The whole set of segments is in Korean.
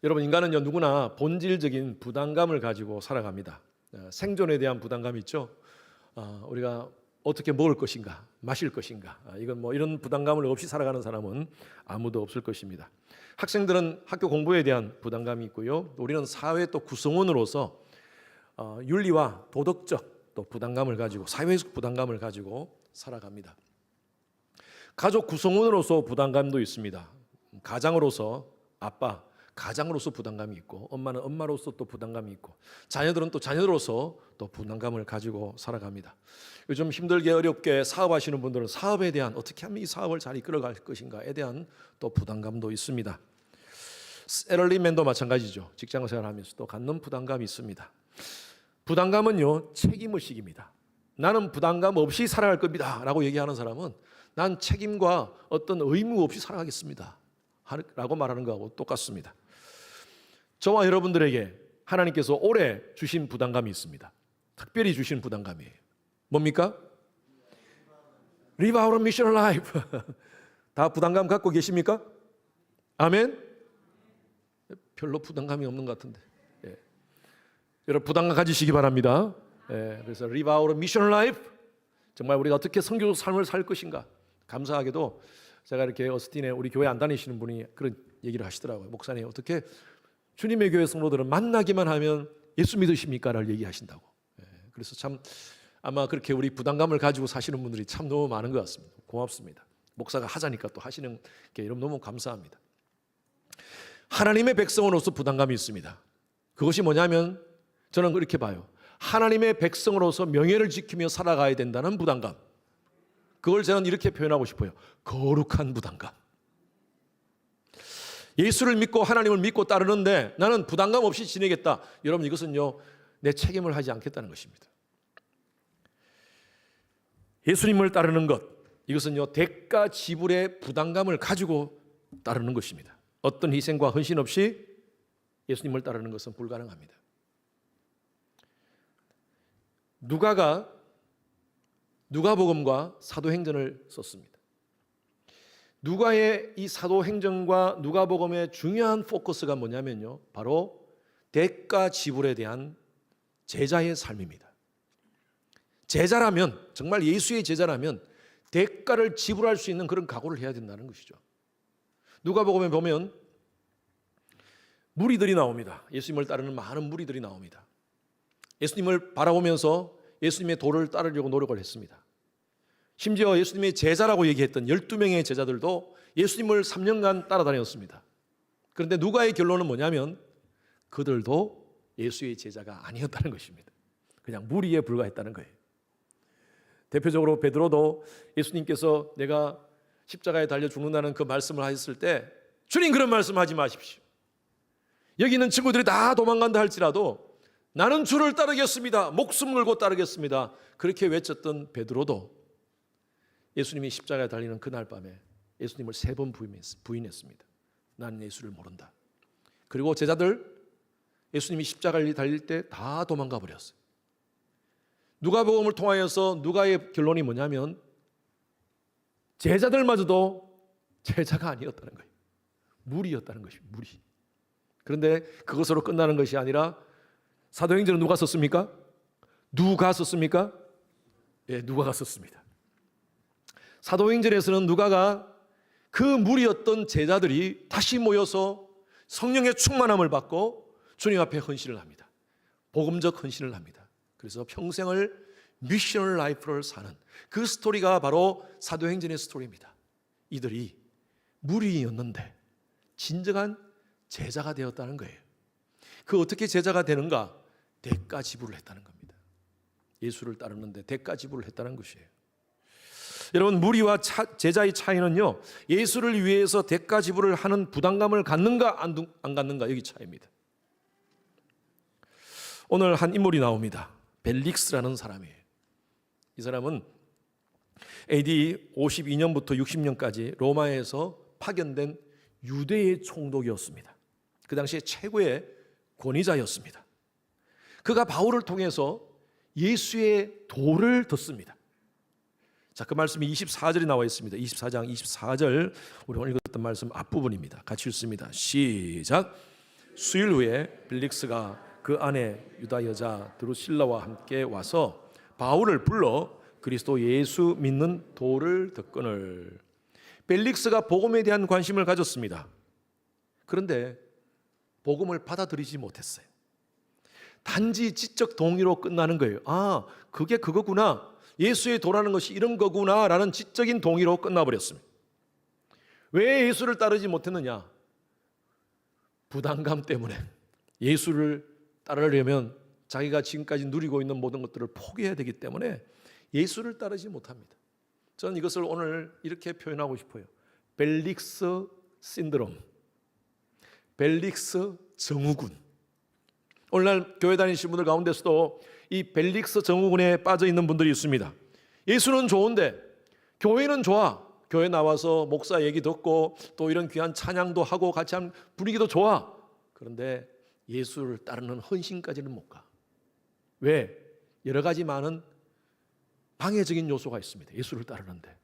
여러분, 인간은요 누구나 본질적인 부담감을 가지고 살아갑니다. 생존에 대한 부담감이 있죠. 우리가 어떻게 먹을 것인가, 마실 것인가, 이건 뭐 이런 부담감을 없이 살아가는 사람은 아무도 없을 것입니다. 학생들은 학교 공부에 대한 부담감이 있고요. 우리는 사회 또 구성원으로서 윤리와 도덕적 또 부담감을 가지고, 사회적 부담감을 가지고 살아갑니다. 가족 구성원으로서 부담감도 있습니다. 가장으로서 아빠, 가장으로서 부담감이 있고, 엄마는 엄마로서 또 부담감이 있고, 자녀들은 또 자녀로서 또 부담감을 가지고 살아갑니다. 요즘 힘들게 어렵게 사업하시는 분들은 사업에 대한, 어떻게 하면 이 사업을 잘 이끌어갈 것인가에 대한 또 부담감도 있습니다. 셀러리맨도 마찬가지죠. 직장생활 하면서 또 갖는 부담감이 있습니다. 부담감은요 책임의식입니다. 나는 부담감 없이 살아갈 겁니다 라고 얘기하는 사람은 난 책임과 어떤 의무 없이 살아가겠습니다 라고 말하는 거하고 똑같습니다. 저와 여러분들에게 하나님께서 올해 주신 부담감이 있습니다. 특별히 주신 부담감이에요. 뭡니까? Live our mission life. 다 부담감 갖고 계십니까? 아멘? 별로 부담감이 없는 것 같은데. 여러분 부담감 가지시기 바랍니다. 그래서 Live our mission life. 정말 우리가 어떻게 선교적 삶을 살 것인가. 감사하게도 제가 이렇게 어스틴에 우리 교회 안 다니시는 분이 그런 얘기를 하시더라고요. 목사님, 어떻게 주님의 교회 성도들은 만나기만 하면 예수 믿으십니까? 라고 얘기하신다고. 그래서 참 아마 그렇게 우리 부담감을 가지고 사시는 분들이 참 너무 많은 것 같습니다. 고맙습니다. 목사가 하자니까 또 하시는 게 여러분 너무 감사합니다. 하나님의 백성으로서 부담감이 있습니다. 그것이 뭐냐면 저는 그렇게 봐요. 하나님의 백성으로서 명예를 지키며 살아가야 된다는 부담감. 그걸 저는 이렇게 표현하고 싶어요. 거룩한 부담감. 예수를 믿고 하나님을 믿고 따르는데 나는 부담감 없이 지내겠다. 여러분 이것은요 내 책임을 하지 않겠다는 것입니다. 예수님을 따르는 것, 이것은요 대가 지불의 부담감을 가지고 따르는 것입니다. 어떤 희생과 헌신 없이 예수님을 따르는 것은 불가능합니다. 누가복음과 사도행전을 썼습니다. 누가의 이 사도행전과 누가복음의 중요한 포커스가 뭐냐면요, 바로 대가 지불에 대한 제자의 삶입니다. 제자라면, 정말 예수의 제자라면 대가를 지불할 수 있는 그런 각오를 해야 된다는 것이죠. 누가복음에 보면 무리들이 나옵니다. 예수님을 따르는 많은 무리들이 나옵니다. 예수님을 바라보면서 예수님의 도를 따르려고 노력을 했습니다. 심지어 예수님의 제자라고 얘기했던 12명의 제자들도 예수님을 3년간 따라다녔습니다. 그런데 누가의 결론은 뭐냐면 그들도 예수의 제자가 아니었다는 것입니다. 그냥 무리에 불과했다는 거예요. 대표적으로 베드로도 예수님께서 내가 십자가에 달려 죽는다는 그 말씀을 하셨을 때 주님 그런 말씀하지 마십시오. 여기 있는 친구들이 다 도망간다 할지라도 나는 주를 따르겠습니다. 목숨 걸고 따르겠습니다. 그렇게 외쳤던 베드로도 예수님이 십자가에 달리는 그날 밤에 예수님을 3번 부인했습니다. 나는 예수를 모른다. 그리고 제자들 예수님이 십자가에 달릴 때 다 도망가 버렸어요. 누가복음을 통하여서 누가의 결론이 뭐냐면 제자들마저도 제자가 아니었다는 거예요. 무리였다는 것입니다. 무리. 그런데 그것으로 끝나는 것이 아니라 사도행전은 누가 썼습니까? 누가 썼습니까? 예, 누가가 썼습니다. 사도행전에서는 누가가 그 무리였던 제자들이 다시 모여서 성령의 충만함을 받고 주님 앞에 헌신을 합니다. 복음적 헌신을 합니다. 그래서 평생을 미셔널 라이프를 사는 그 스토리가 바로 사도행전의 스토리입니다. 이들이 무리였는데 진정한 제자가 되었다는 거예요. 그 어떻게 제자가 되는가? 대가 지불을 했다는 겁니다. 예수를 따르는데 대가 지불을 했다는 것이에요. 여러분 무리와 제자의 차이는요, 예수를 위해서 대가 지불을 하는 부담감을 갖는가 안 갖는가 여기 차이입니다. 오늘 한 인물이 나옵니다. 벨릭스라는 사람이에요. 이 사람은 AD 52년부터 60년까지 로마에서 파견된 유대의 총독이었습니다. 그 당시에 최고의 권위자였습니다. 그가 바울을 통해서 예수의 도를 듣습니다. 자, 그 말씀이 24절에 나와 있습니다. 24장 24절 우리 오늘 읽었던 말씀 앞부분입니다. 같이 읽습니다. 시작. 수일 후에 벨릭스가 그 아내 유다 여자 드루실라와 함께 와서 바울을 불러 그리스도 예수 믿는 도를 듣거늘. 벨릭스가 복음에 대한 관심을 가졌습니다. 그런데 복음을 받아들이지 못했어요. 단지 지적 동의로 끝나는 거예요. 아, 그게 그거구나. 예수의 도라는 것이 이런 거구나 라는 지적인 동의로 끝나버렸습니다. 왜 예수를 따르지 못했느냐? 부담감 때문에. 예수를 따르려면 자기가 지금까지 누리고 있는 모든 것들을 포기해야 되기 때문에 예수를 따르지 못합니다. 저는 이것을 오늘 이렇게 표현하고 싶어요. 벨릭스 신드롬, 벨릭스 증후군. 오늘날 교회 다니시는 분들 가운데서도 이 벨릭스 증후군에 빠져 있는 분들이 있습니다. 예수는 좋은데, 교회는 좋아. 교회 나와서 목사 얘기 듣고 또 이런 귀한 찬양도 하고 같이 하는 분위기도 좋아. 그런데 예수를 따르는 헌신까지는 못 가. 왜? 여러 가지 많은 방해적인 요소가 있습니다. 예수를 따르는데.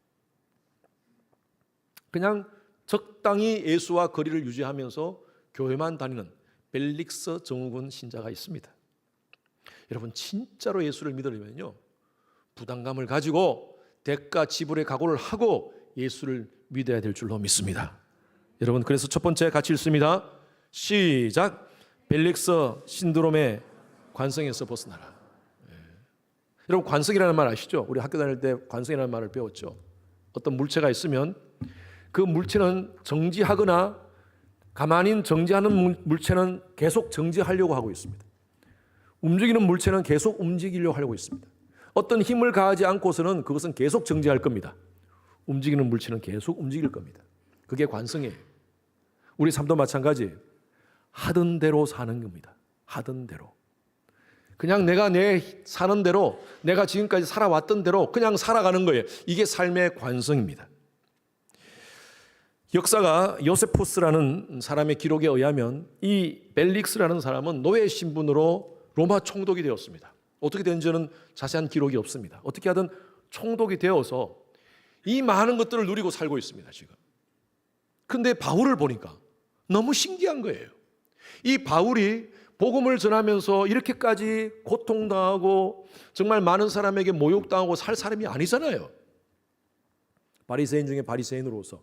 그냥 적당히 예수와 거리를 유지하면서 교회만 다니는 벨릭스 증후군 신자가 있습니다. 여러분, 진짜로 예수를 믿으려면요, 부담감을 가지고 대가 지불의 각오를 하고 예수를 믿어야 될 줄로 믿습니다. 여러분, 그래서 첫 번째 같이 읽습니다. 시작. 벨릭스 신드롬의 관성에서 벗어나라. 여러분, 관성이라는 말 아시죠? 우리 학교 다닐 때 관성이라는 말을 배웠죠. 어떤 물체가 있으면 그 물체는 정지하거나 가만히 정지하는 물체는 계속 정지하려고 하고 있습니다. 움직이는 물체는 계속 움직이려고 하고 있습니다. 어떤 힘을 가하지 않고서는 그것은 계속 정지할 겁니다. 움직이는 물체는 계속 움직일 겁니다. 그게 관성이에요. 우리 삶도 마찬가지예요. 하던 대로 사는 겁니다. 하던 대로. 그냥 내가 내 사는 대로, 내가 지금까지 살아왔던 대로 그냥 살아가는 거예요. 이게 삶의 관성입니다. 역사가 요세푸스라는 사람의 기록에 의하면 이 벨릭스라는 사람은 노예 신분으로 로마 총독이 되었습니다. 어떻게 된지는 자세한 기록이 없습니다. 어떻게 하든 총독이 되어서 이 많은 것들을 누리고 살고 있습니다, 지금. 그런데 바울을 보니까 너무 신기한 거예요. 이 바울이 복음을 전하면서 이렇게까지 고통당하고 정말 많은 사람에게 모욕당하고 살 사람이 아니잖아요. 바리새인 중에 바리새인으로서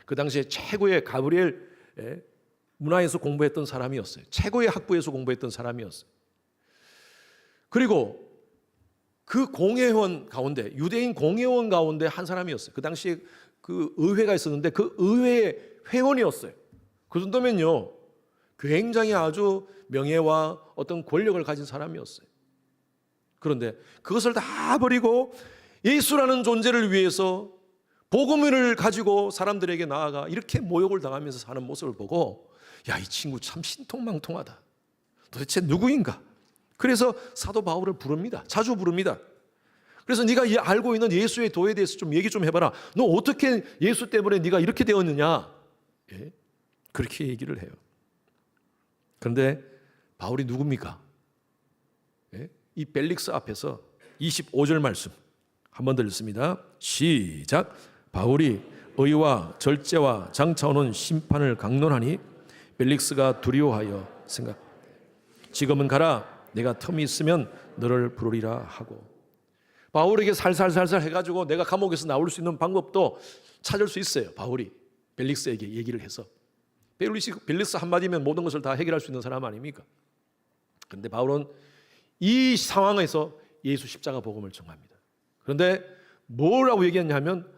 그 당시에 최고의 가브리엘 문화에서 공부했던 사람이었어요. 최고의 학부에서 공부했던 사람이었어요. 그리고 그 공회원 가운데, 유대인 공회원 가운데 한 사람이었어요. 그 당시에 그 의회가 있었는데 그 의회의 회원이었어요. 그 정도면요, 굉장히 아주 명예와 어떤 권력을 가진 사람이었어요. 그런데 그것을 다 버리고 예수라는 존재를 위해서 복음을 가지고 사람들에게 나아가 이렇게 모욕을 당하면서 사는 모습을 보고, 야, 이 친구 참 신통망통하다. 도대체 누구인가? 그래서 사도 바울을 부릅니다. 자주 부릅니다. 그래서 네가 알고 있는 예수의 도에 대해서 좀 얘기 좀 해봐라. 너 어떻게 예수 때문에 네가 이렇게 되었느냐? 예? 그렇게 얘기를 해요. 그런데 바울이 누굽니까? 예? 이 벨릭스 앞에서 25절 말씀 한 번 더 읽습니다. 시작. 바울이 의와 절제와 장차오는 심판을 강론하니 벨릭스가 두려워하여 생각. 지금은 가라. 내가 틈이 있으면 너를 부르리라 하고. 바울에게 살살살살 해가지고 내가 감옥에서 나올 수 있는 방법도 찾을 수 있어요. 바울이 벨릭스에게 얘기를 해서. 벨릭스 한마디면 모든 것을 다 해결할 수 있는 사람 아닙니까? 그런데 바울은 이 상황에서 예수 십자가 복음을 전합니다. 그런데 뭐라고 얘기했냐면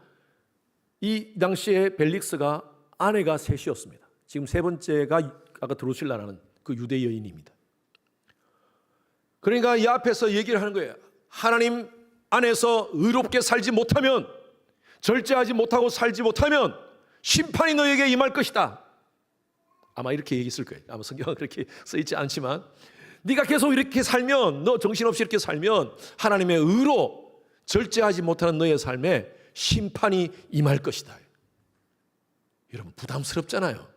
이 당시에 벨릭스가 아내가 셋이었습니다. 지금 세 번째가 아까 드루실라라는 그 유대 여인입니다. 그러니까 이 앞에서 얘기를 하는 거예요. 하나님 안에서 의롭게 살지 못하면, 절제하지 못하고 살지 못하면 심판이 너에게 임할 것이다. 아마 이렇게 얘기했을 거예요. 아마 성경은 그렇게 써있지 않지만, 네가 계속 이렇게 살면, 너 정신없이 이렇게 살면 하나님의 의로 절제하지 못하는 너의 삶에 심판이 임할 것이다. 여러분, 부담스럽잖아요.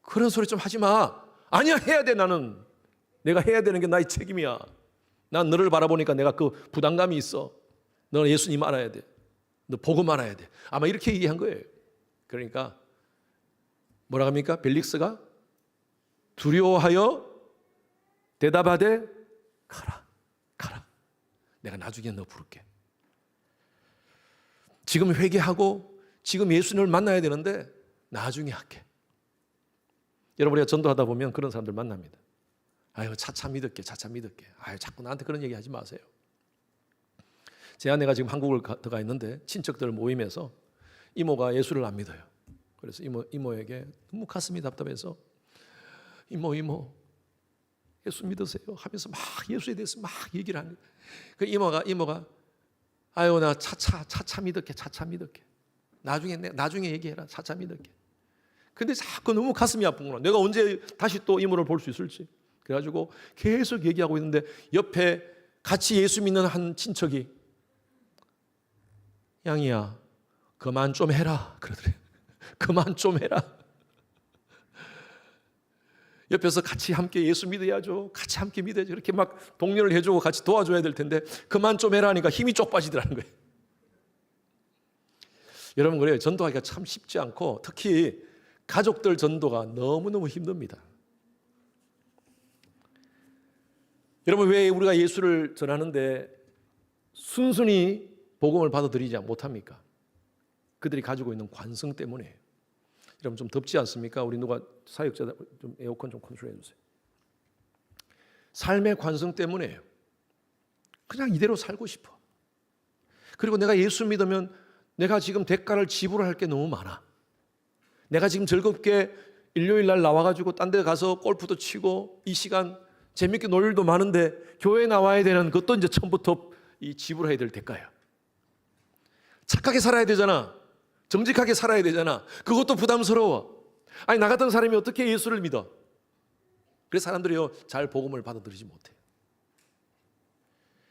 그런 소리 좀 하지 마. 아니야, 해야 돼. 나는 내가 해야 되는 게 나의 책임이야. 난 너를 바라보니까 내가 그 부담감이 있어. 너는 예수님 알아야 돼. 너 복음 알아야 돼. 아마 이렇게 얘기한 거예요. 그러니까 뭐라 합니까? 벨릭스가 두려워하여 대답하되 가라, 가라. 내가 나중에 너 부를게. 지금 회개하고 지금 예수님을 만나야 되는데 나중에 할게. 여러분, 우리가 전도하다 보면 그런 사람들 만납니다. 아유, 차차 믿을게, 차차 믿을게. 아유, 자꾸 나한테 그런 얘기 하지 마세요. 제 아내가 지금 한국을 들어가 있는데 친척들 모임에서 이모가 예수를 안 믿어요. 그래서 이모에게 너무 가슴이 답답해서 이모 예수 믿으세요 하면서 막 예수에 대해서 막 얘기를 하는 거예요. 그 이모가 아유, 나 차차 믿을게, 차차 믿을게. 나중에 얘기해라, 차차 믿을게. 근데 자꾸 너무 가슴이 아픈구나. 내가 언제 다시 또 이모를 볼 수 있을지. 그래가지고 계속 얘기하고 있는데 옆에 같이 예수 믿는 한 친척이 양이야, 그만 좀 해라 그러더래요. 그만 좀 해라. 옆에서 같이 함께 예수 믿어야죠, 같이 함께 믿어야죠, 이렇게 막 독려를 해주고 같이 도와줘야 될 텐데 그만 좀 해라 하니까 힘이 쪽 빠지더라는 거예요. 여러분, 그래요. 전도하기가 참 쉽지 않고 특히 가족들 전도가 너무너무 힘듭니다. 여러분, 왜 우리가 예수를 전하는데 순순히 복음을 받아들이지 못합니까? 그들이 가지고 있는 관성 때문에. 여러분, 좀 덥지 않습니까? 우리 누가 사역자 좀 에어컨 좀 컨트롤해 주세요. 삶의 관성 때문에요. 그냥 이대로 살고 싶어. 그리고 내가 예수 믿으면 내가 지금 대가를 지불할 게 너무 많아. 내가 지금 즐겁게 일요일 날 나와가지고 딴 데 가서 골프도 치고 이 시간 재밌게 놀 일도 많은데 교회에 나와야 되는 그것도 이제 처음부터 이 지불해야 될 대가야. 착하게 살아야 되잖아. 정직하게 살아야 되잖아. 그것도 부담스러워. 아니, 나 같은 사람이 어떻게 예수를 믿어? 그래서 사람들이요, 잘 복음을 받아들이지 못해요.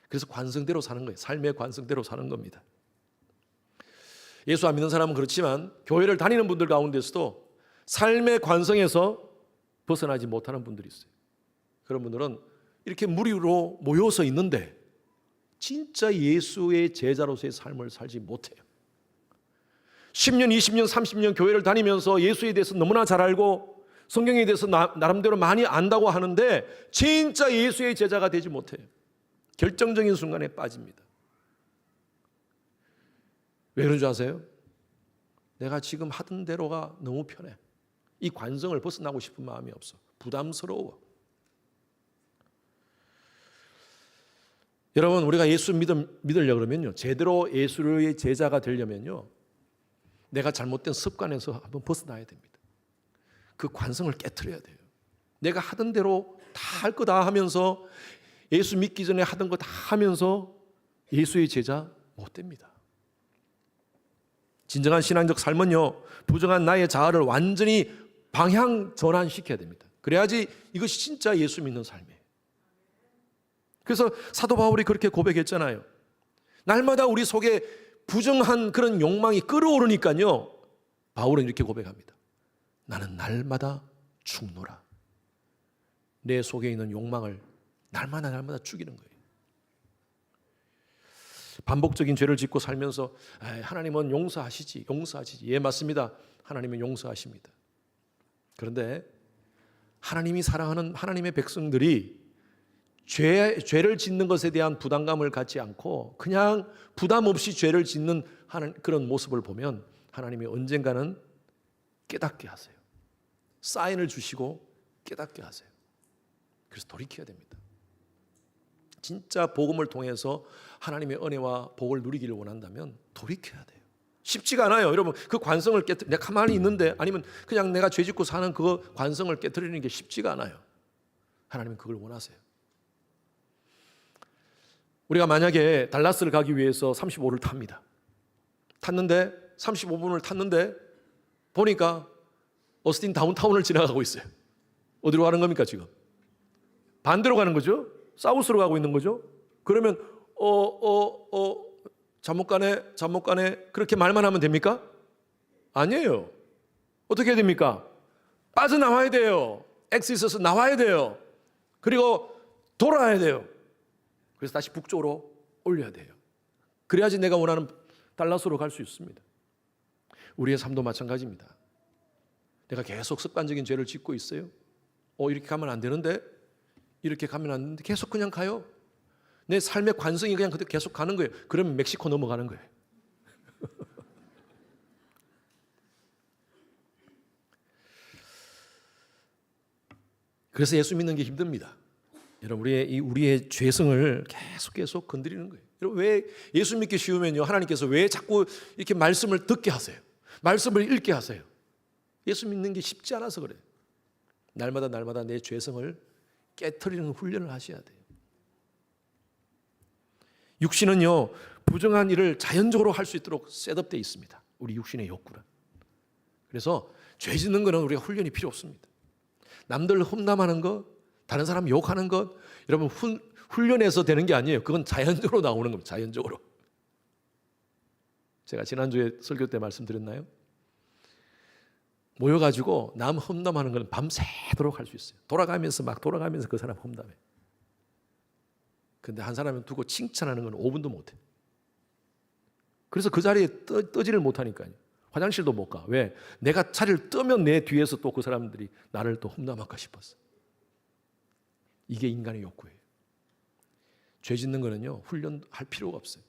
그래서 관성대로 사는 거예요. 삶의 관성대로 사는 겁니다. 예수 안 믿는 사람은 그렇지만 교회를 다니는 분들 가운데서도 삶의 관성에서 벗어나지 못하는 분들이 있어요. 그런 분들은 이렇게 무리로 모여서 있는데 진짜 예수의 제자로서의 삶을 살지 못해요. 10년, 20년, 30년 교회를 다니면서 예수에 대해서 너무나 잘 알고 성경에 대해서 나름대로 많이 안다고 하는데 진짜 예수의 제자가 되지 못해요. 결정적인 순간에 빠집니다. 왜 그런 줄 아세요? 내가 지금 하던 대로가 너무 편해. 이 관성을 벗어나고 싶은 마음이 없어. 부담스러워. 여러분, 우리가 예수 믿으려고 그러면요, 제대로 예수의 제자가 되려면요, 내가 잘못된 습관에서 한번 벗어나야 됩니다. 그 관성을 깨트려야 돼요. 내가 하던 대로 다 할 거 다 하면서 예수 믿기 전에 하던 거 다 하면서 예수의 제자 못 됩니다. 진정한 신앙적 삶은요, 부정한 나의 자아를 완전히 방향 전환시켜야 됩니다. 그래야지 이것이 진짜 예수 믿는 삶이에요. 그래서 사도 바울이 그렇게 고백했잖아요. 날마다 우리 속에 부정한 그런 욕망이 끓어오르니까요, 바울은 이렇게 고백합니다. 나는 날마다 죽노라. 내 속에 있는 욕망을 날마다 죽이는 거예요. 반복적인 죄를 짓고 살면서 하나님은 용서하시지. 예, 맞습니다. 하나님은 용서하십니다. 그런데 하나님이 사랑하는 하나님의 백성들이 죄를 짓는 것에 대한 부담감을 갖지 않고 그냥 부담 없이 죄를 짓는 그런 모습을 보면 하나님이 언젠가는 깨닫게 하세요. 사인을 주시고 깨닫게 하세요. 그래서 돌이켜야 됩니다. 진짜 복음을 통해서 하나님의 은혜와 복을 누리기를 원한다면 돌이켜야 돼요. 쉽지가 않아요. 여러분, 그 관성을 내가 가만히 있는데 아니면 그냥 내가 죄 짓고 사는 그 관성을 깨트리는 게 쉽지가 않아요. 하나님은 그걸 원하세요. 우리가 만약에 달라스를 가기 위해서 35를 탑니다. 탔는데 35분을 탔는데 보니까 어스틴 다운타운을 지나가고 있어요. 어디로 가는 겁니까 지금? 반대로 가는 거죠. 사우스로 가고 있는 거죠. 그러면 잘못 가네 그렇게 말만 하면 됩니까? 아니에요. 어떻게 해야 됩니까? 빠져나와야 돼요. 엑시스에서 나와야 돼요. 그리고 돌아야 돼요. 그래서 다시 북쪽으로 올려야 돼요. 그래야지 내가 원하는 달라스로 갈 수 있습니다. 우리의 삶도 마찬가지입니다. 내가 계속 습관적인 죄를 짓고 있어요. 이렇게 가면 안 되는데, 이렇게 가면 안 되는데 계속 그냥 가요. 내 삶의 관성이 그냥 그대로 계속 가는 거예요. 그러면 멕시코 넘어가는 거예요. 그래서 예수 믿는 게 힘듭니다. 여러분, 우리의 죄성을 계속 건드리는 거예요. 여러분, 왜 예수 믿기 쉬우면요, 하나님께서 왜 자꾸 이렇게 말씀을 듣게 하세요? 말씀을 읽게 하세요? 예수 믿는 게 쉽지 않아서 그래요. 날마다 내 죄성을 깨트리는 훈련을 하셔야 돼요. 육신은요, 부정한 일을 자연적으로 할 수 있도록 셋업되어 있습니다. 우리 육신의 욕구는. 그래서 죄 짓는 거는 우리가 훈련이 필요 없습니다. 남들 험담하는 것, 다른 사람 욕하는 것, 여러분 훈련해서 되는 게 아니에요. 그건 자연적으로 나오는 겁니다. 자연적으로. 제가 지난주에 설교 때 말씀드렸나요? 모여가지고 남 험담하는 건 밤새도록 할 수 있어요. 돌아가면서 그 사람 험담해. 근데 한 사람을 두고 칭찬하는 건 5분도 못해. 그래서 그 자리에 떠지를 못하니까요. 화장실도 못 가. 왜? 내가 자리를 뜨면 내 뒤에서 또 그 사람들이 나를 또 험담할까 싶었어. 이게 인간의 욕구예요. 죄 짓는 거는요, 훈련할 필요가 없어요.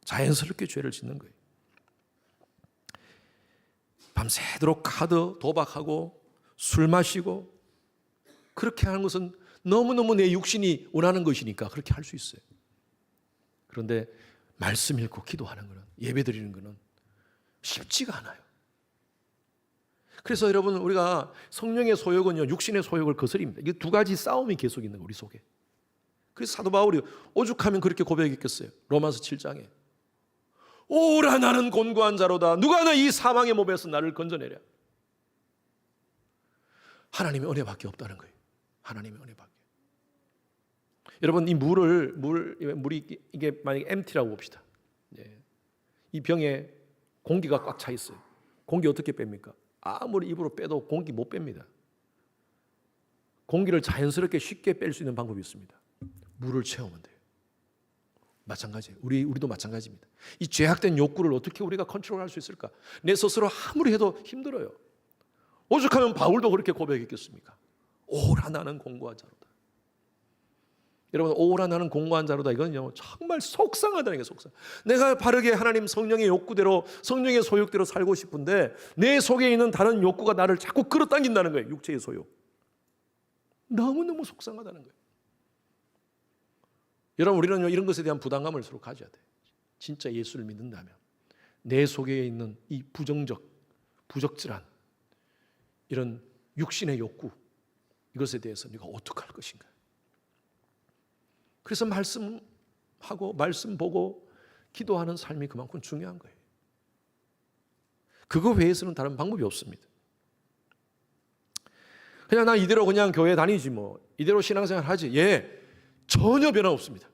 자연스럽게 죄를 짓는 거예요. 밤새도록 카드 도박하고 술 마시고 그렇게 하는 것은 너무너무 내 육신이 원하는 것이니까 그렇게 할 수 있어요. 그런데 말씀 읽고 기도하는 거는, 예배 드리는 거는 쉽지가 않아요. 그래서 여러분, 우리가 성령의 소욕은요, 육신의 소욕을 거스립니다. 이게 두 가지 싸움이 계속 있는 거예요, 우리 속에. 그래서 사도 바울이 오죽하면 그렇게 고백했겠어요. 로마서 7장에 오라 나는 곤고한 자로다. 누가 이 사망의 몸에서 나를 건져내랴. 하나님의 은혜밖에 없다는 거예요. 하나님의 은혜밖에. 여러분, 이 물이 이게 만약에 empty라고 봅시다. 이 병에 공기가 꽉 차 있어요. 공기 어떻게 뺍니까? 아무리 입으로 빼도 공기 못 뺍니다. 공기를 자연스럽게 쉽게 뺄 수 있는 방법이 있습니다. 물을 채우면 돼요. 마찬가지예요. 우리도 마찬가지입니다. 이 죄악된 욕구를 어떻게 우리가 컨트롤할 수 있을까? 내 스스로 아무리 해도 힘들어요. 오죽하면 바울도 그렇게 고백했겠습니까? 오라 나는 공고한 자로다. 여러분, 오라 나는 공고한 자로다, 이건요 정말 속상하다는 게 속상. 내가 바르게 하나님 성령의 욕구대로, 성령의 소욕대로 살고 싶은데 내 속에 있는 다른 욕구가 나를 자꾸 끌어당긴다는 거예요. 육체의 소욕. 너무너무 속상하다는 거예요. 여러분, 우리는 이런 것에 대한 부담감을 서로 가져야 돼요. 진짜 예수를 믿는다면 내 속에 있는 이 부적절한 이런 육신의 욕구, 이것에 대해서 네가 어떻게 할 것인가. 그래서 말씀하고 말씀 보고 기도하는 삶이 그만큼 중요한 거예요. 그거 외에서는 다른 방법이 없습니다. 그냥 나 이대로 그냥 교회 다니지 뭐, 이대로 신앙생활 하지. 전혀 변화 없습니다.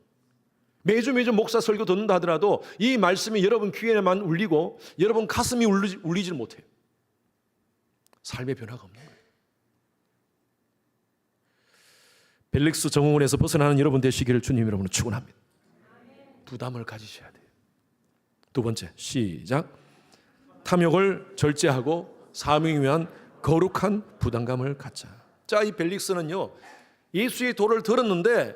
매주 목사 설교 듣는다 하더라도 이 말씀이 여러분 귀에만 울리고 여러분 가슴이 울리질 못해요. 삶의 변화가 없는 거예요. 벨릭스 정오군에서 벗어나는 여러분 되시기를 주님 여러분을 축원합니다. 부담을 가지셔야 돼요. 두 번째, 시작. 탐욕을 절제하고 사명을 위한 거룩한 부담감을 갖자. 자, 이 벨릭스는요, 예수의 도를 들었는데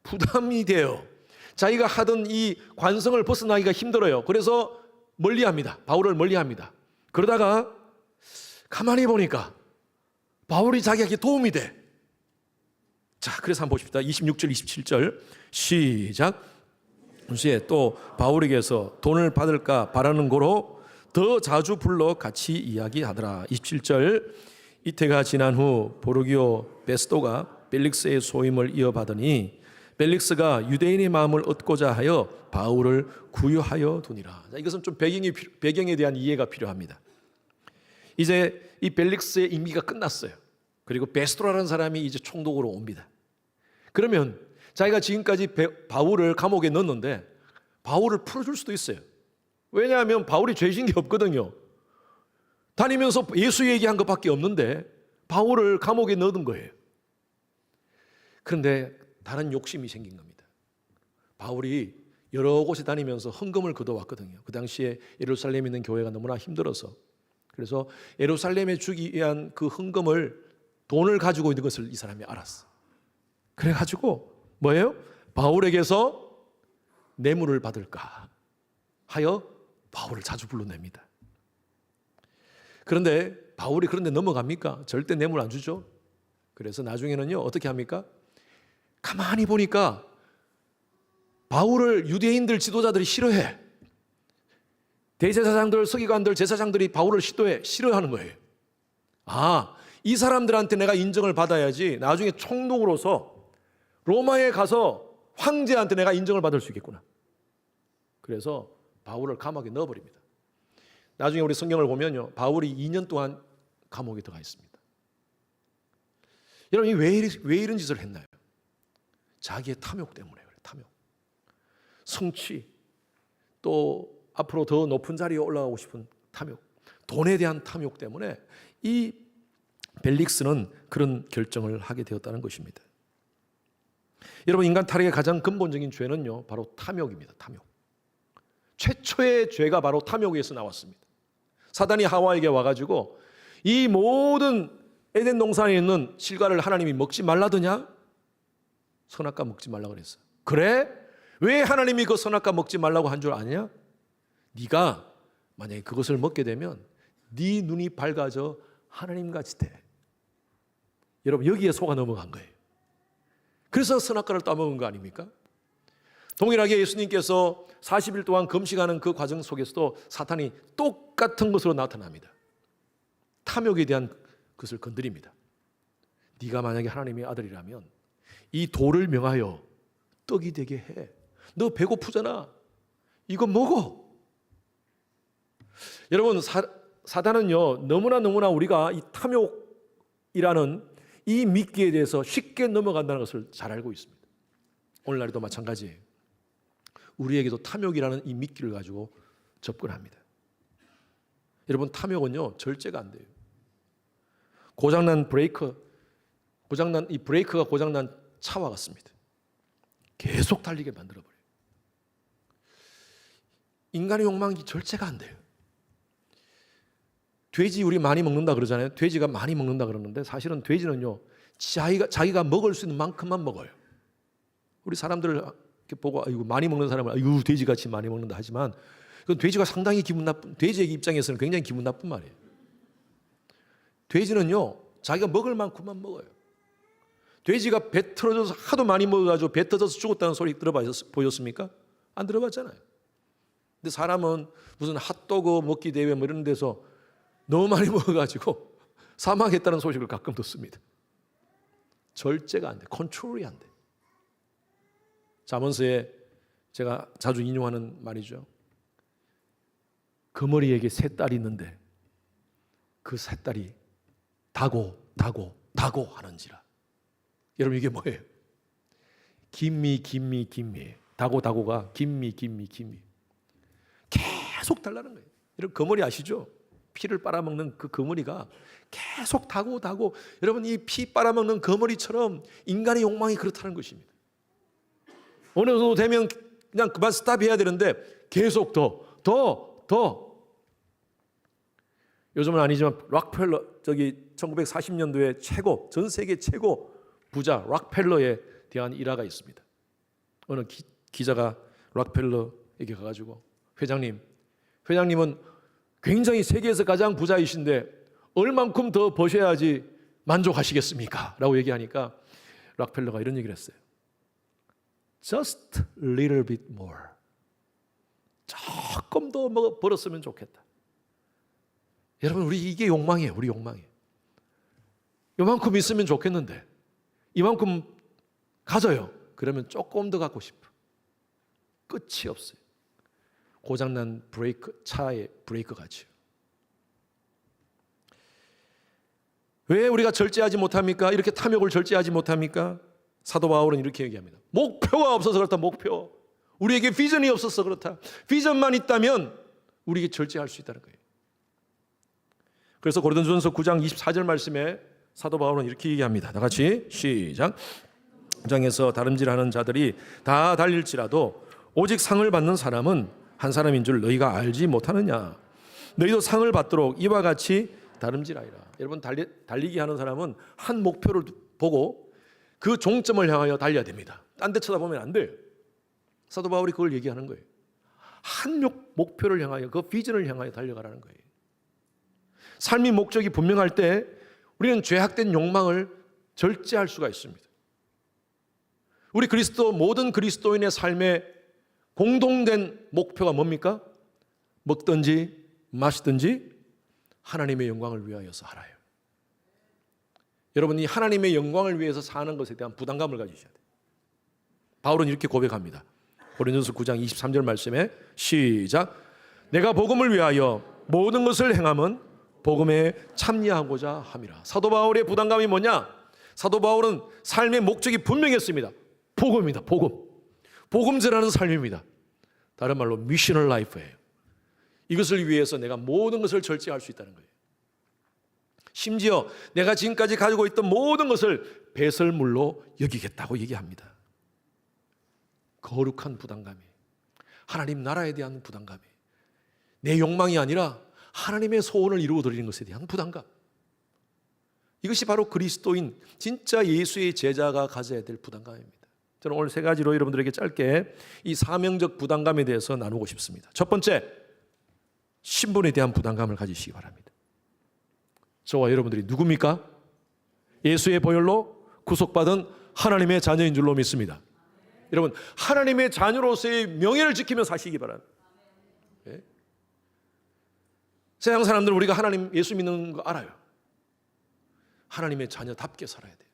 부담이 돼요. 자기가 하던 이 관성을 벗어나기가 힘들어요. 그래서 멀리합니다. 바울을 멀리합니다. 그러다가 가만히 보니까 바울이 자기에게 도움이 돼. 자, 그래서 한번 보십시다. 26절 27절 시작. 동시에 또 바울에게서 돈을 받을까 바라는 고로 더 자주 불러 같이 이야기하더라. 27절 이태가 지난 후 보르기오 베스도가 벨릭스의 소임을 이어받으니 벨릭스가 유대인의 마음을 얻고자 하여 바울을 구유하여 두니라. 자, 이것은 좀 배경에 대한 이해가 필요합니다. 이제 이 벨릭스의 임기가 끝났어요. 그리고 베스도라는 사람이 이제 총독으로 옵니다. 그러면 자기가 지금까지 바울을 감옥에 넣었는데 바울을 풀어줄 수도 있어요. 왜냐하면 바울이 죄진 게 없거든요. 다니면서 예수 얘기한 것밖에 없는데 바울을 감옥에 넣은 거예요. 그런데 다른 욕심이 생긴 겁니다. 바울이 여러 곳에 다니면서 헌금을 거둬왔거든요. 그 당시에 예루살렘에 있는 교회가 너무나 힘들어서, 그래서 예루살렘에 주기 위한 그 헌금을 돈을 가지고 있는 것을 이 사람이 알았어. 그래가지고 뭐예요? 바울에게서 뇌물을 받을까 하여 바울을 자주 불러냅니다. 그런데 바울이 그런데 넘어갑니까? 절대 뇌물 안 주죠. 그래서 나중에는요 어떻게 합니까? 가만히 보니까 바울을 유대인들 지도자들이 싫어해. 대제사장들, 서기관들, 제사장들이 바울을 싫어하는 거예요. 이 사람들한테 내가 인정을 받아야지 나중에 총독으로서 로마에 가서 황제한테 내가 인정을 받을 수 있겠구나. 그래서 바울을 감옥에 넣어버립니다. 나중에 우리 성경을 보면요, 바울이 2년 동안 감옥에 들어가 있습니다. 여러분, 왜 이런 짓을 했나요? 자기의 탐욕 때문에 그래요. 탐욕, 성취, 또 앞으로 더 높은 자리에 올라가고 싶은 탐욕, 돈에 대한 탐욕 때문에 이 벨릭스는 그런 결정을 하게 되었다는 것입니다. 여러분, 인간 타락의 가장 근본적인 죄는요 바로 탐욕입니다. 탐욕. 최초의 죄가 바로 탐욕에서 나왔습니다. 사단이 하와에게 와가지고 이 모든 에덴 동산에 있는 실과를 하나님이 먹지 말라더냐? 선악과 먹지 말라고 그랬어요. 그래? 왜 하나님이 그 선악과 먹지 말라고 한 줄 아냐? 네가 만약에 그것을 먹게 되면 네 눈이 밝아져 하나님같이 돼. 여러분, 여기에 속아 넘어간 거예요. 그래서 선악과를 따먹은 거 아닙니까? 동일하게 예수님께서 40일 동안 금식하는 그 과정 속에서도 사탄이 똑같은 것으로 나타납니다. 탐욕에 대한 것을 건드립니다. 네가 만약에 하나님의 아들이라면 이 돌을 명하여 떡이 되게 해. 너 배고프잖아. 이거 먹어. 여러분, 사단은요 너무나 우리가 이 탐욕이라는 이 미끼에 대해서 쉽게 넘어간다는 것을 잘 알고 있습니다. 오늘날에도 마찬가지예요. 우리에게도 탐욕이라는 이 미끼를 가지고 접근합니다. 여러분, 탐욕은요 절제가 안 돼요. 이 브레이크가 고장난 차와 같습니다. 계속 달리게 만들어버려요. 인간의 욕망이 절제가 안 돼요. 돼지 우리 많이 먹는다 그러잖아요. 돼지가 많이 먹는다 그러는데 사실은 돼지는요 자기가 먹을 수 있는 만큼만 먹어요. 우리 사람들을 이렇게 보고 이거 많이 먹는 사람은 이거 돼지같이 많이 먹는다 하지만 그 돼지가 상당히 기분 나쁜, 돼지의 입장에서는 굉장히 기분 나쁜 말이에요. 돼지는요 자기가 먹을 만큼만 먹어요. 돼지가 배 틀어져서 하도 많이 먹어가지고 배 터져서 죽었다는 소리 보셨습니까? 안 들어봤잖아요. 근데 사람은 무슨 핫도그 먹기 대회 뭐 이런 데서 너무 많이 먹어가지고 사망했다는 소식을 가끔 듣습니다. 절제가 안 돼. 컨트롤이 안 돼. 잠언서에 제가 자주 인용하는 말이죠. 거머리에게 세 딸이 있는데 그 세 딸이 다고 하는지라. 여러분, 이게 뭐예요? 김미 다고가 김미 계속 달라는 거예요. 여러분, 거머리 아시죠? 피를 빨아먹는 그 거머리가 계속 다고. 여러분, 이 피 빨아먹는 거머리처럼 인간의 욕망이 그렇다는 것입니다. 어느 정도 되면 그냥 그만 스탑해야 되는데 계속 더. 요즘은 아니지만 락펠러, 1940년도에 전 세계 최고 부자 락펠러에 대한 일화가 있습니다. 어느 기자가 락펠러에게 가가지고 회장님은 굉장히 세계에서 가장 부자이신데 얼만큼 더 버셔야지 만족하시겠습니까? 라고 얘기하니까 락펠러가 이런 얘기를 했어요. Just a little bit more. 조금 더 벌었으면 좋겠다. 여러분, 우리 이게 욕망이에요. 우리 욕망이에요. 이만큼 있으면 좋겠는데 이만큼 가져요. 그러면 조금 더 갖고 싶어. 끝이 없어요. 고장난 차의 브레이크 같이요. 왜 우리가 절제하지 못합니까? 이렇게 탐욕을 절제하지 못합니까? 사도 바울은 이렇게 얘기합니다. 목표가 없어서 그렇다. 목표. 우리에게 비전이 없어서 그렇다. 비전만 있다면 우리에게 절제할 수 있다는 거예요. 그래서 고린도전서 9장 24절 말씀에 사도 바울은 이렇게 얘기합니다. 다 같이 시작. 장에서 다름질하는 자들이 다 달릴지라도 오직 상을 받는 사람은 한 사람인 줄 너희가 알지 못하느냐. 너희도 상을 받도록 이와 같이 다름질아니라. 여러분 달리기 하는 사람은 한 목표를 보고 그 종점을 향하여 달려야 됩니다. 딴 데 쳐다보면 안 돼요. 사도 바울이 그걸 얘기하는 거예요. 한 목표를 향하여, 그 비전을 향하여 달려가라는 거예요. 삶의 목적이 분명할 때 우리는 죄악된 욕망을 절제할 수가 있습니다. 우리 모든 그리스도인의 삶의 공동된 목표가 뭡니까? 먹든지 마시든지 하나님의 영광을 위하여 살아요. 여러분이 하나님의 영광을 위해서 사는 것에 대한 부담감을 가지셔야 돼요. 바울은 이렇게 고백합니다. 고린도서 9장 23절 말씀에 시작. 내가 복음을 위하여 모든 것을 행함은 복음에 참여하고자 함이라. 사도 바울의 부담감이 뭐냐? 사도 바울은 삶의 목적이 분명했습니다. 복음입니다. 복음 전하는 삶입니다. 다른 말로 미셔널 라이프예요. 이것을 위해서 내가 모든 것을 절제할 수 있다는 거예요. 심지어 내가 지금까지 가지고 있던 모든 것을 배설물로 여기겠다고 얘기합니다. 거룩한 부담감이, 하나님 나라에 대한 부담감이, 내 욕망이 아니라 하나님의 소원을 이루어드리는 것에 대한 부담감. 이것이 바로 그리스도인, 진짜 예수의 제자가 가져야 될 부담감입니다. 저는 오늘 세 가지로 여러분들에게 짧게 이 사명적 부담감에 대해서 나누고 싶습니다. 첫 번째, 신분에 대한 부담감을 가지시기 바랍니다. 저와 여러분들이 누굽니까? 예수의 보혈로 구속받은 하나님의 자녀인 줄로 믿습니다. 여러분, 하나님의 자녀로서의 명예를 지키며 사시기 바랍니다. 네? 세상 사람들은 우리가 하나님 예수 믿는 거 알아요. 하나님의 자녀답게 살아야 돼요.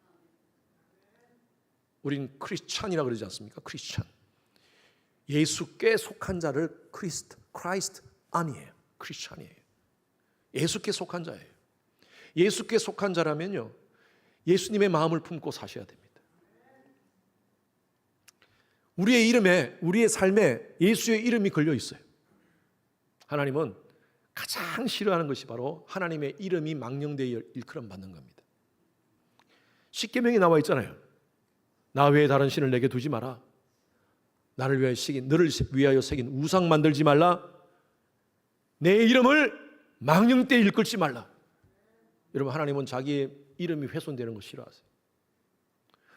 우린 크리스찬이라고 그러지 않습니까? 크리스찬. 예수께 속한 자를 크라이스트 아니에요. 크리스찬이에요. 예수께 속한 자예요. 예수께 속한 자라면요, 예수님의 마음을 품고 사셔야 됩니다. 우리의 이름에, 우리의 삶에 예수의 이름이 걸려 있어요. 하나님은 가장 싫어하는 것이 바로 하나님의 이름이 망령되어 일컬음 받는 겁니다. 십계명이 나와 있잖아요. 나 외에 다른 신을 내게 두지 마라. 나를 위하여 새긴 우상 만들지 말라. 내 이름을 망령되이 일컬지 말라. 여러분, 하나님은 자기의 이름이 훼손되는 거 싫어하세요.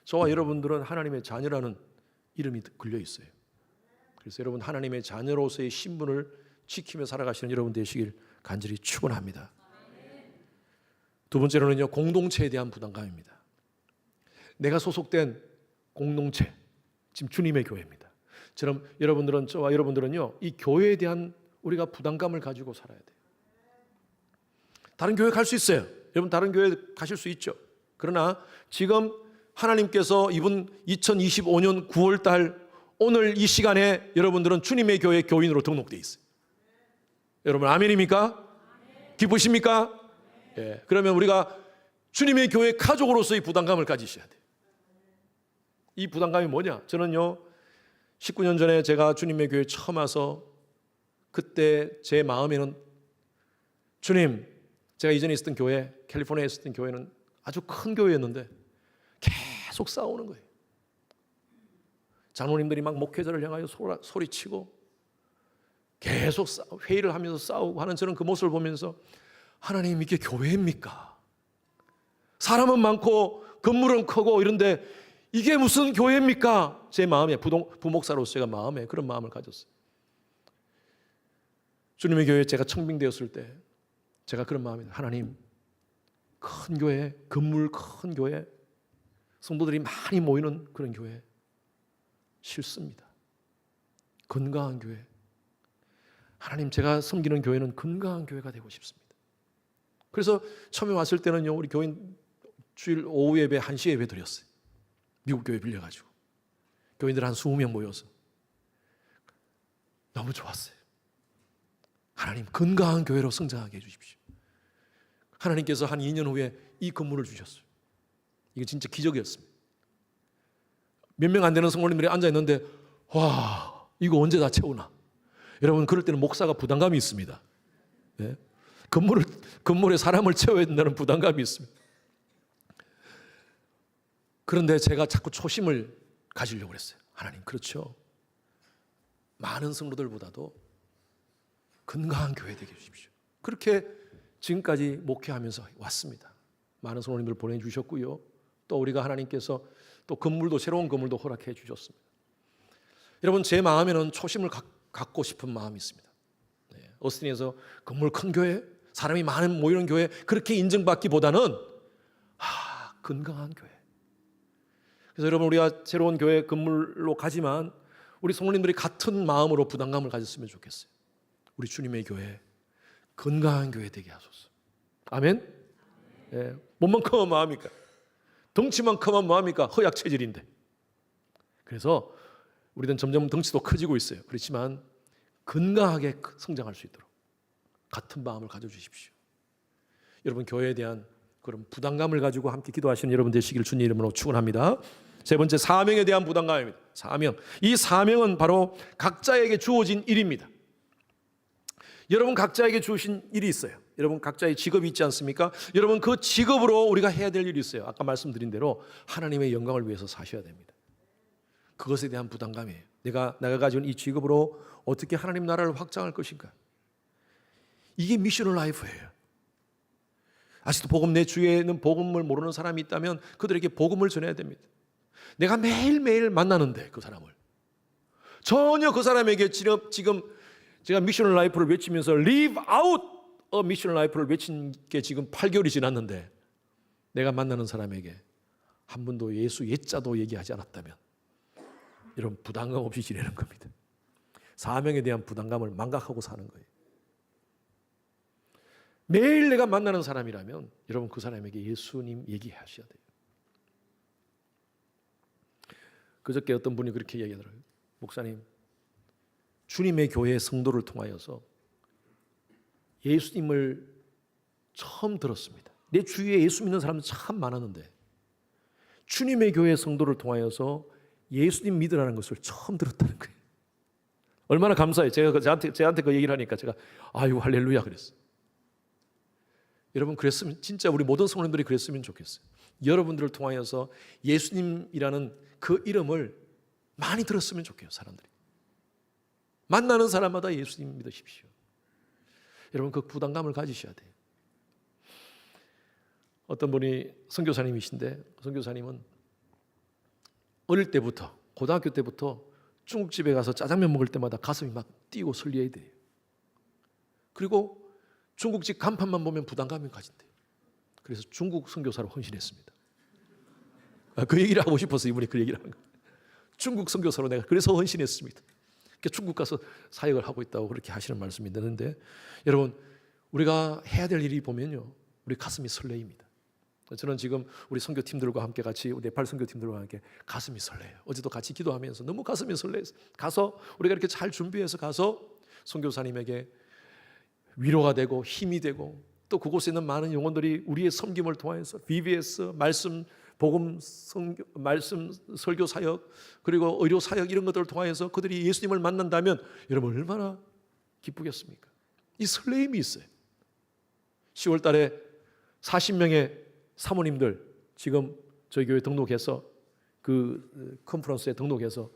저와 여러분들은 하나님의 자녀라는 이름이 걸려 있어요. 그래서 여러분, 하나님의 자녀로서의 신분을 지키며 살아가시는 여러분 되시길 간절히 축원합니다. 두 번째로는요, 공동체에 대한 부담감입니다. 내가 소속된 공동체, 지금 주님의 교회입니다. 저와 여러분들은요, 이 교회에 대한 우리가 부담감을 가지고 살아야 돼요. 다른 교회 갈 수 있어요. 여러분, 다른 교회 가실 수 있죠. 그러나 지금 하나님께서 이번 2025년 9월 달 오늘 이 시간에 여러분들은 주님의 교회 교인으로 등록되어 있어요. 여러분, 아멘입니까? 기쁘십니까? 예, 그러면 우리가 주님의 교회 가족으로서의 부담감을 가지셔야 돼요. 이 부담감이 뭐냐? 저는요, 19년 전에 제가 주님의 교회 처음 와서 그때 제 마음에는, 주님, 제가 이전에 있었던 교회, 캘리포니아에 있었던 교회는 아주 큰 교회였는데 계속 싸우는 거예요. 장로님들이 막 목회자를 향하여 소리치고 계속 회의를 하면서 싸우고 하는 저는 그 모습을 보면서, 하나님, 이게 교회입니까? 사람은 많고 건물은 크고 이런데 이게 무슨 교회입니까? 제 마음에, 부목사로서 제가 마음에 그런 마음을 가졌어요. 주님의 교회에 제가 청빙되었을 때 제가 그런 마음입니다. 하나님, 큰 교회, 건물 큰 교회, 성도들이 많이 모이는 그런 교회 싫습니다. 건강한 교회. 하나님, 제가 섬기는 교회는 건강한 교회가 되고 싶습니다. 그래서 처음에 왔을 때는요, 우리 교인 주일 오후 예배 1시 예배 드렸어요. 미국 교회 빌려가지고 교인들 한 20명 모여서 너무 좋았어요. 하나님, 건강한 교회로 성장하게 해주십시오. 하나님께서 한 2년 후에 이 건물을 주셨어요. 이게 진짜 기적이었습니다. 몇 명 안 되는 성도님들이 앉아있는데, 와, 이거 언제 다 채우나. 여러분, 그럴 때는 목사가 부담감이 있습니다. 네? 건물에 사람을 채워야 된다는 부담감이 있습니다. 그런데 제가 자꾸 초심을 가지려고 했어요. 하나님, 그렇죠, 많은 성도들보다도 건강한 교회 되게 해주십시오. 그렇게 지금까지 목회하면서 왔습니다. 많은 성도님들 보내주셨고요. 또 우리가 하나님께서 또 건물도 새로운 건물도 허락해 주셨습니다. 여러분 제 마음에는 초심을 갖고 싶은 마음이 있습니다. 어스틴에서 건물 큰 교회, 사람이 많은 모이는 교회 그렇게 인정받기보다는 건강한 교회. 그래서 여러분 우리가 새로운 교회 건물로 가지만 우리 성도님들이 같은 마음으로 부담감을 가졌으면 좋겠어요. 우리 주님의 교회 건강한 교회 되게 하소서. 아멘. 몸만 크면 뭐합니까? 덩치만 크면 뭐합니까? 허약 체질인데. 그래서 우리는 점점 덩치도 커지고 있어요. 그렇지만 건강하게 성장할 수 있도록 같은 마음을 가져주십시오. 여러분 교회에 대한 그런 부담감을 가지고 함께 기도하시는 여러분 되시기를 주님 이름으로 축원합니다. 세 번째, 사명에 대한 부담감입니다. 사명. 이 사명은 바로 각자에게 주어진 일입니다. 여러분 각자에게 주신 일이 있어요. 여러분 각자의 직업이 있지 않습니까? 여러분 그 직업으로 우리가 해야 될 일이 있어요. 아까 말씀드린 대로 하나님의 영광을 위해서 사셔야 됩니다. 그것에 대한 부담감이에요. 내가 가지고 있는 이 직업으로 어떻게 하나님 나라를 확장할 것인가? 이게 미셔널 라이프예요. 아직도 복음 내 주위에는 복음을 모르는 사람이 있다면 그들에게 복음을 전해야 됩니다. 내가 매일매일 만나는데 그 사람을 전혀 그 사람에게 지금 제가 미셔널 라이프를 외치면서 live out a missional life를 외친 게 지금 8개월이 지났는데 내가 만나는 사람에게 한 번도 예수 옛자도 얘기하지 않았다면 이런 부담감 없이 지내는 겁니다. 사명에 대한 부담감을 망각하고 사는 거예요. 매일 내가 만나는 사람이라면 여러분 그 사람에게 예수님 얘기하셔야 돼요. 그저께 어떤 분이 그렇게 얘기하더라고요. 목사님, 주님의 교회 성도를 통하여서 예수님을 처음 들었습니다. 내 주위에 예수 믿는 사람들 참 많았는데 주님의 교회 성도를 통하여서 예수님 믿으라는 것을 처음 들었다는 거예요. 얼마나 감사해요. 제가 저한테 그 얘기를 하니까 제가 아이고 할렐루야 그랬어요. 여러분 그랬으면 진짜 우리 모든 성도님들이 그랬으면 좋겠어요. 여러분들을 통하여서 예수님이라는 그 이름을 많이 들었으면 좋겠어요. 사람들이 만나는 사람마다 예수님 믿으십시오. 여러분 그 부담감을 가지셔야 돼요. 어떤 분이 선교사님이신데 선교사님은 어릴 때부터 고등학교 때부터 중국집에 가서 짜장면 먹을 때마다 가슴이 막 뛰고 설레야 돼요. 그리고 중국집 간판만 보면 부담감이 가진대요. 그래서 중국 선교사로 헌신했습니다. 그 얘기를 하고 싶어서 이분이 그 얘기를 하는 거예요. 중국 선교사로 내가 그래서 헌신했습니다. 중국 가서 사역을 하고 있다고 그렇게 하시는 말씀이 있는데 여러분 우리가 해야 될 일이 보면요 우리 가슴이 설레입니다. 저는 지금 우리 선교팀들과 함께 같이 네팔 선교팀들과 함께 가슴이 설레요. 어제도 같이 기도하면서 너무 가슴이 설레요. 가서 우리가 이렇게 잘 준비해서 가서 선교사님에게 위로가 되고 힘이 되고 또 그곳에 있는 많은 영혼들이 우리의 섬김을 통해서 VBS 말씀 복음 말씀 설교 사역 그리고 의료 사역 이런 것들을 통해서 그들이 예수님을 만난다면 여러분 얼마나 기쁘겠습니까? 이 설레임이 있어요. 10월 달에 40명의 사모님들 지금 저희 교회 등록해서 그 컨퍼런스에 등록해서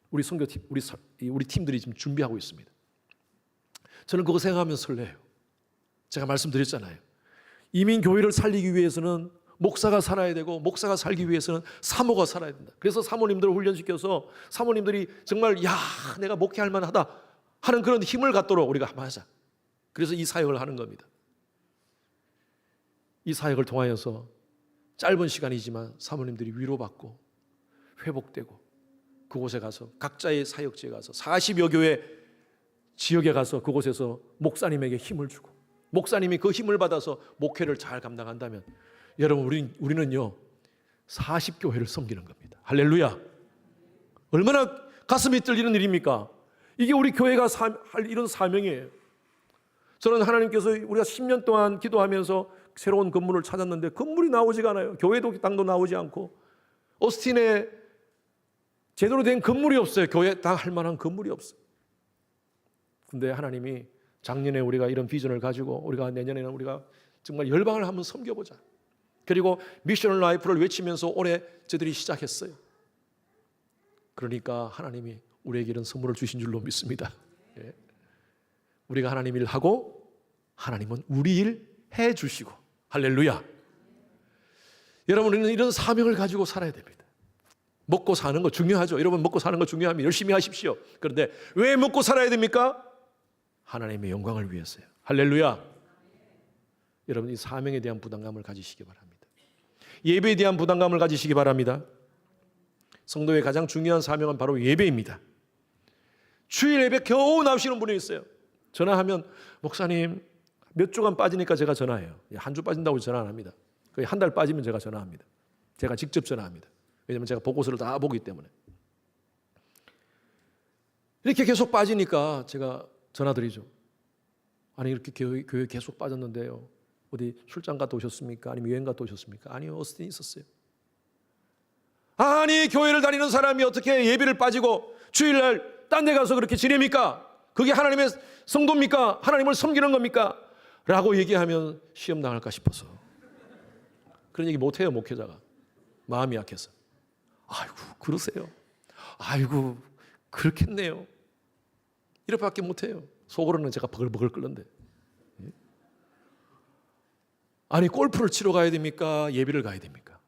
우리 선교팀 우리 팀들이 지금 준비하고 있습니다. 저는 그거 생각하면서 설레요. 제가 말씀드렸잖아요. 이민 교회를 살리기 위해서는 목사가 살아야 되고 목사가 살기 위해서는 사모가 살아야 된다. 그래서 사모님들을 훈련시켜서 사모님들이 정말 내가 목회할 만하다 하는 그런 힘을 갖도록 우리가 한번 하자. 그래서 이 사역을 하는 겁니다. 이 사역을 통하여서 짧은 시간이지만 사모님들이 위로받고 회복되고 그곳에 가서 각자의 사역지에 가서 40여 교회 지역에 가서 그곳에서 목사님에게 힘을 주고 목사님이 그 힘을 받아서 목회를 잘 감당한다면 여러분 우리는요 40교회를 섬기는 겁니다. 할렐루야. 얼마나 가슴이 떨리는 일입니까? 이게 우리 교회가 할 이런 사명이에요. 저는 하나님께서 우리가 10년 동안 기도하면서 새로운 건물을 찾았는데 건물이 나오지가 않아요. 교회도 땅도 나오지 않고 오스틴에 제대로 된 건물이 없어요. 교회 당 할 만한 건물이 없어요. 근데 하나님이 작년에 우리가 이런 비전을 가지고 우리가 내년에는 우리가 정말 열방을 한번 섬겨보자. 그리고 미셔널 라이프를 외치면서 올해 저들이 시작했어요. 그러니까 하나님이 우리에게 이런 선물을 주신 줄로 믿습니다. 우리가 하나님 일 하고 하나님은 우리 일 해 주시고. 할렐루야. 여러분, 우리는 이런 사명을 가지고 살아야 됩니다. 먹고 사는 거 중요하죠. 여러분, 먹고 사는 거 중요합니다. 열심히 하십시오. 그런데 왜 먹고 살아야 됩니까? 하나님의 영광을 위해서요. 할렐루야. 여러분, 이 사명에 대한 부담감을 가지시기 바랍니다. 예배에 대한 부담감을 가지시기 바랍니다. 성도의 가장 중요한 사명은 바로 예배입니다. 주일 예배 겨우 나오시는 분이 있어요. 전화하면 목사님 몇 주간 빠지니까 제가 전화해요. 한 주 빠진다고 전화 안 합니다. 거의 한 달 빠지면 제가 전화합니다. 제가 직접 전화합니다. 왜냐하면 제가 보고서를 다 보기 때문에. 이렇게 계속 빠지니까 제가 전화드리죠. 아니 이렇게 교회 계속 빠졌는데요. 어디 출장 갔다 오셨습니까? 아니면 여행 갔다 오셨습니까? 아니요, 어스틴 있었어요. 아니 교회를 다니는 사람이 어떻게 예배를 빠지고 주일날 딴 데 가서 그렇게 지냅니까? 그게 하나님의 성도입니까? 하나님을 섬기는 겁니까? 라고 얘기하면 시험 당할까 싶어서 그런 얘기 못해요. 목회자가 마음이 약해서. 아이고 그러세요? 아이고 그렇겠네요. 이렇게밖에 못해요. 속으로는 제가 버글버글 끓는데. 아니 골프를 치러 가야 됩니까? 예배를 가야 됩니까?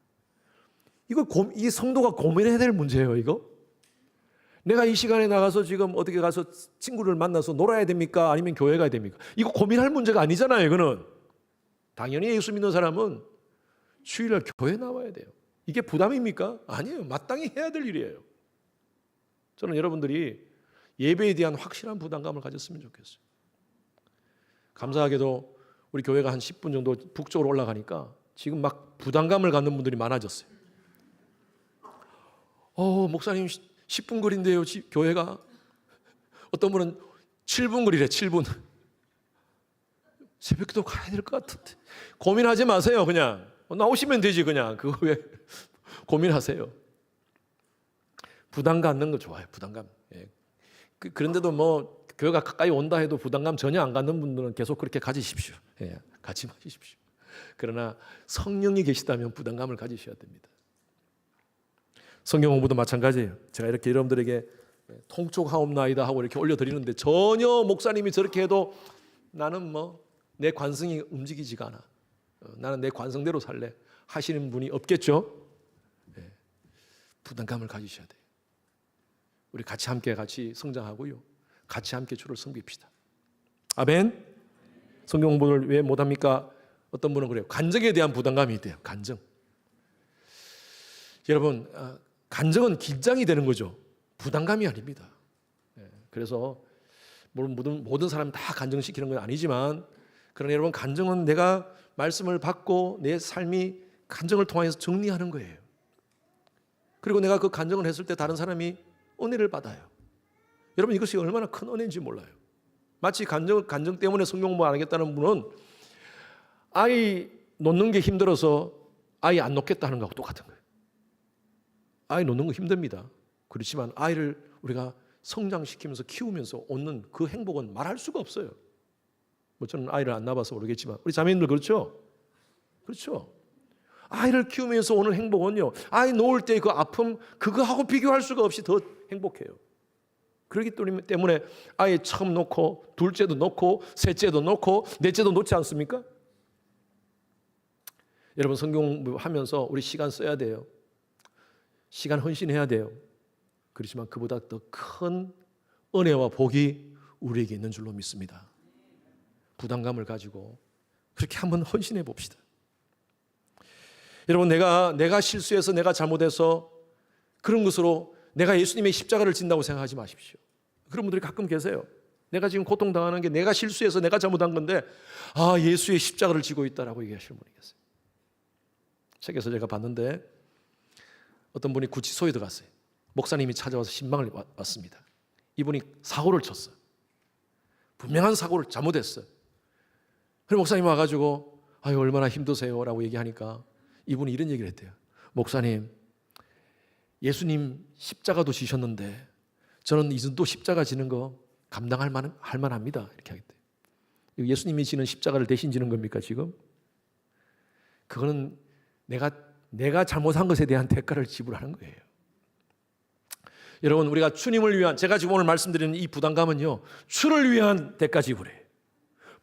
이 성도가 고민해야 될 문제예요. 이거 내가 이 시간에 나가서 지금 어떻게 가서 친구를 만나서 놀아야 됩니까? 아니면 교회 가야 됩니까? 이거 고민할 문제가 아니잖아요. 이거는 당연히 예수 믿는 사람은 주일날 교회 나와야 돼요. 이게 부담입니까? 아니에요. 마땅히 해야 될 일이에요. 저는 여러분들이 예배에 대한 확실한 부담감을 가졌으면 좋겠어요. 감사하게도 우리 교회가 한 10분 정도 북쪽으로 올라가니까 지금 막 부담감을 갖는 분들이 많아졌어요. 목사님 10분 거리인데요, 교회가. 어떤 분은 7분 거리래, 7분. 새벽기도 가야 될 것 같은데. 고민하지 마세요, 그냥. 나오시면 되지, 그냥. 그거 왜 고민하세요. 부담 갖는 거 좋아요, 부담감. 예. 그런데도 뭐, 교회가 가까이 온다 해도 부담감 전혀 안 갖는 분들은 계속 그렇게 가지십시오. 예, 같이 마시십시오. 그러나 성령이 계시다면 부담감을 가지셔야 됩니다. 성경 공부도 마찬가지예요. 제가 이렇게 여러분들에게 통촉하옵나이다 하고 이렇게 올려드리는데 전혀 목사님이 저렇게 해도 나는 뭐 내 관성이 움직이지가 않아. 나는 내 관성대로 살래 하시는 분이 없겠죠. 네. 부담감을 가지셔야 돼요. 우리 같이 성장하고요. 같이 함께 주를 섬깁시다. 아멘. 성경 공부를 왜 못합니까? 어떤 분은 그래요. 간증에 대한 부담감이 있대요. 간증. 여러분 간증은 긴장이 되는 거죠. 부담감이 아닙니다. 그래서 모든 사람이 다 간증시키는 건 아니지만 그러나 여러분 간증은 내가 말씀을 받고 내 삶이 간증을 통해서 정리하는 거예요. 그리고 내가 그 간증을 했을 때 다른 사람이 은혜를 받아요. 여러분 이것이 얼마나 큰 은혜인지 몰라요. 마치 간증 때문에 성경 공부 안 하겠다는 분은 아이 놓는 게 힘들어서 아이 안 놓겠다는 거하고 똑같은 거예요. 아이 놓는 거 힘듭니다. 그렇지만 아이를 우리가 성장시키면서 키우면서 얻는 그 행복은 말할 수가 없어요. 뭐 저는 아이를 안 낳아봐서 모르겠지만 우리 자매님들 그렇죠? 그렇죠? 아이를 키우면서 오는 행복은요. 아이 놓을 때 그 아픔 그거하고 비교할 수가 없이 더 행복해요. 그렇기 때문에 아이 처음 놓고 둘째도 놓고 셋째도 놓고 넷째도 놓지 않습니까? 여러분 성경 공부하면서 우리 시간 써야 돼요. 시간 헌신해야 돼요. 그렇지만 그보다 더 큰 은혜와 복이 우리에게 있는 줄로 믿습니다. 부담감을 가지고 그렇게 한번 헌신해 봅시다. 여러분 내가 실수해서 내가 잘못해서 그런 것으로 내가 예수님의 십자가를 진다고 생각하지 마십시오. 그런 분들이 가끔 계세요. 내가 지금 고통당하는 게 내가 실수해서 내가 잘못한 건데 예수의 십자가를 지고 있다라고 얘기하시는 분이 계세요. 책에서 제가 봤는데 어떤 분이 구치소에 들어갔어요. 목사님이 찾아와서 신방을 왔습니다. 이분이 사고를 쳤어요. 분명한 사고를 잘못했어요. 그래서 목사님 와가지고 얼마나 힘드세요? 라고 얘기하니까 이분이 이런 얘기를 했대요. 목사님, 예수님 십자가도 지셨는데 저는 이 정도 십자가 지는 거 감당할 만합니다. 이렇게 하겠대요. 예수님이 지는 십자가를 대신 지는 겁니까 지금? 그거는 내가 잘못한 것에 대한 대가를 지불하는 거예요. 여러분 우리가 주님을 위한 제가 지금 오늘 말씀드리는 이 부담감은요. 주를 위한 대가 지불이에요.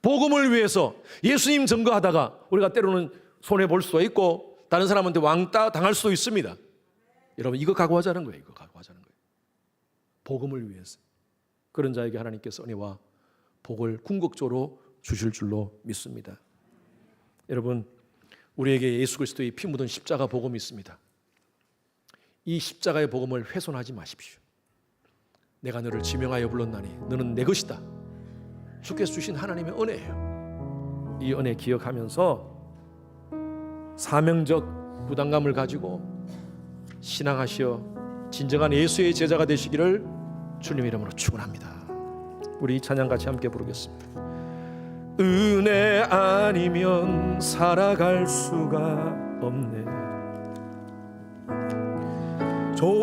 복음을 위해서 예수님 증거하다가 우리가 때로는 손해 볼 수도 있고 다른 사람한테 왕따 당할 수도 있습니다. 여러분, 이거 각오하자는 거예요. 이거 각오하자는 거예요. 복음을 위해서. 그런 자에게 하나님께서 은혜와 복을 궁극적으로 주실 줄로 믿습니다. 여러분, 우리에게 예수 그리스도의 피 묻은 십자가 복음이 있습니다. 이 십자가의 복음을 훼손하지 마십시오. 내가 너를 지명하여 불렀나니 너는 내 것이다. 주께서 주신 하나님의 은혜예요. 이 은혜 기억하면서 사명적 부담감을 가지고 신앙하시어 진정한 예수의 제자가 되시기를 주님 이름으로 축원합니다. 우리 이 찬양 같이 함께 부르겠습니다. 은혜 아니면 살아갈 수가 없네.